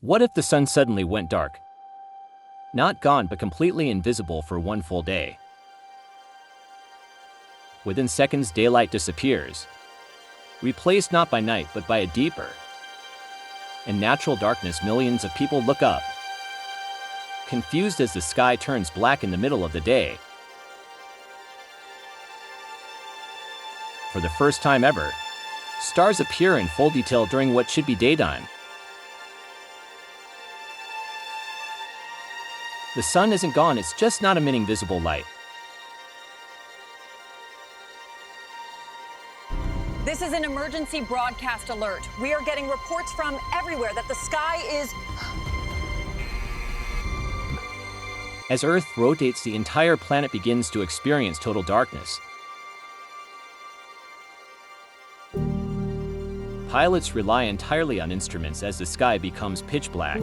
What if the sun suddenly went dark? Not gone, but completely invisible for one full day. Within seconds, daylight disappears, replaced not by night but by a deeper and natural darkness. Millions of people look up, confused as the sky turns black in the middle of the day. For the first time ever, stars appear in full detail during what should be daytime. The sun isn't gone, it's just not emitting visible light. This is an emergency broadcast alert. We are getting reports from everywhere that the sky is... As Earth rotates, the entire planet begins to experience total darkness. Pilots rely entirely on instruments as the sky becomes pitch black.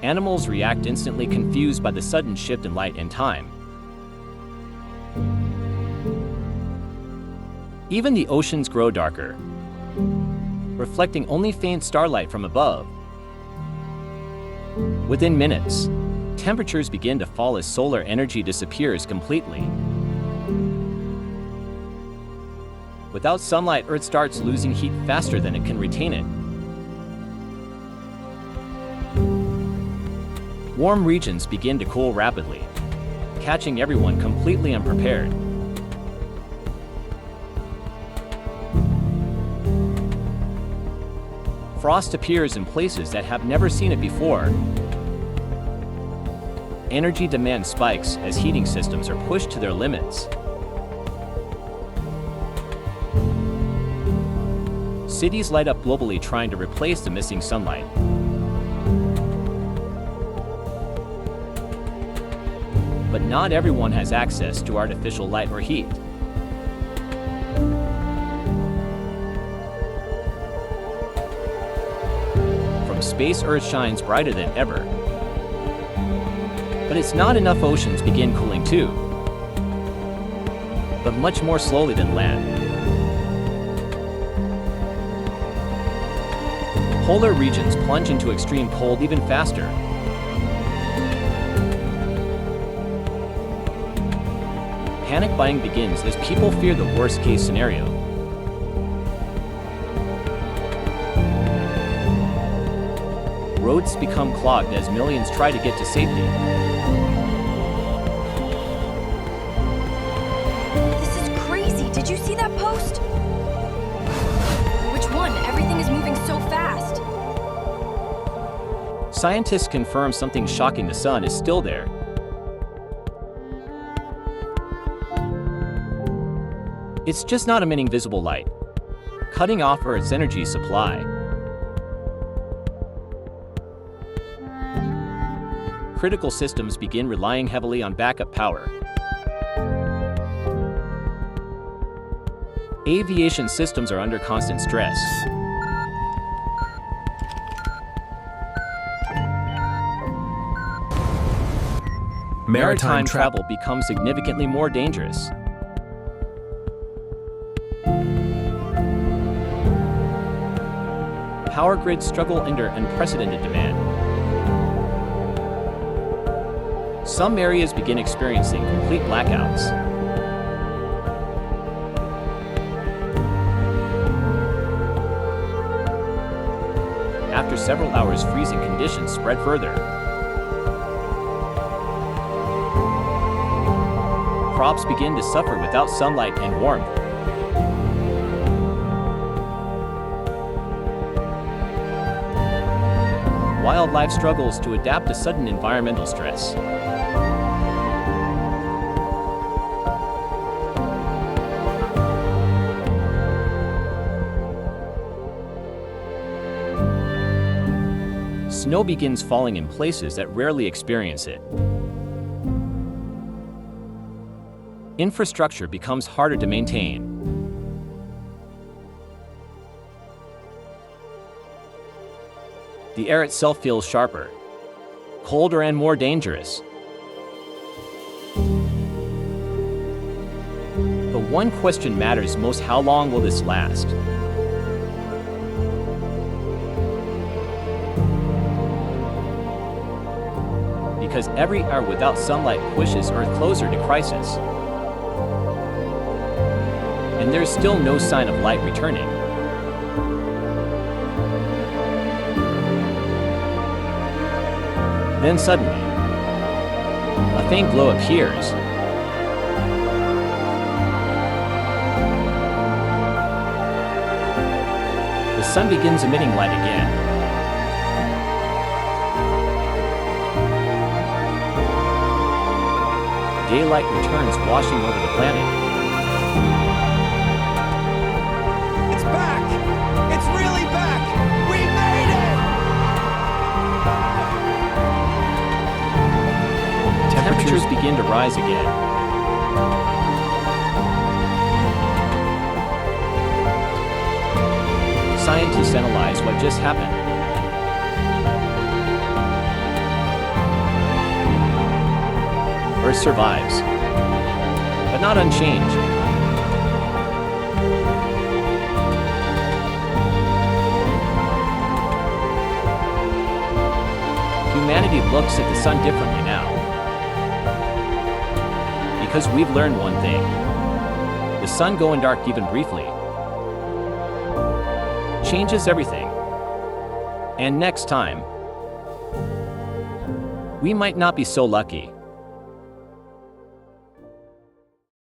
Animals react instantly, confused by the sudden shift in light and time. Even the oceans grow darker, reflecting only faint starlight from above. Within minutes, temperatures begin to fall as solar energy disappears completely. Without sunlight, Earth starts losing heat faster than it can retain it. Warm regions begin to cool rapidly, catching everyone completely unprepared. Frost appears in places that have never seen it before. Energy demand spikes as heating systems are pushed to their limits. Cities light up globally, trying to replace the missing sunlight. But not everyone has access to artificial light or heat. From space, Earth shines brighter than ever. But it's not enough. Oceans begin cooling too, but much more slowly than land. Polar regions plunge into extreme cold even faster. Panic buying begins as people fear the worst-case scenario. Roads become clogged as millions try to get to safety. This is crazy. Did you see that post? Which one? Everything is moving so fast. Scientists confirm something shocking: the sun is still there. It's just not emitting visible light, cutting off Earth's energy supply. Critical systems begin relying heavily on backup power. Aviation systems are under constant stress. Maritime travel becomes significantly more dangerous. Power grids struggle under unprecedented demand. Some areas begin experiencing complete blackouts. After several hours, freezing conditions spread further. Crops begin to suffer without sunlight and warmth. Wildlife struggles to adapt to sudden environmental stress. Snow begins falling in places that rarely experience it. Infrastructure becomes harder to maintain. The air itself feels sharper, colder, and more dangerous. But one question matters most: how long will this last? because every hour without sunlight pushes Earth closer to crisis. And there's still no sign of light returning. Then suddenly, a faint glow appears. The sun begins emitting light again. Daylight returns, washing over the planet. It's back! It's really back! We made it! Temperatures begin to rise again. Scientists analyze what just happened. Earth survives, but not unchanged. Humanity looks at the sun differently now. Because we've learned one thing. The sun going dark even briefly changes everything. And next time, we might not be so lucky.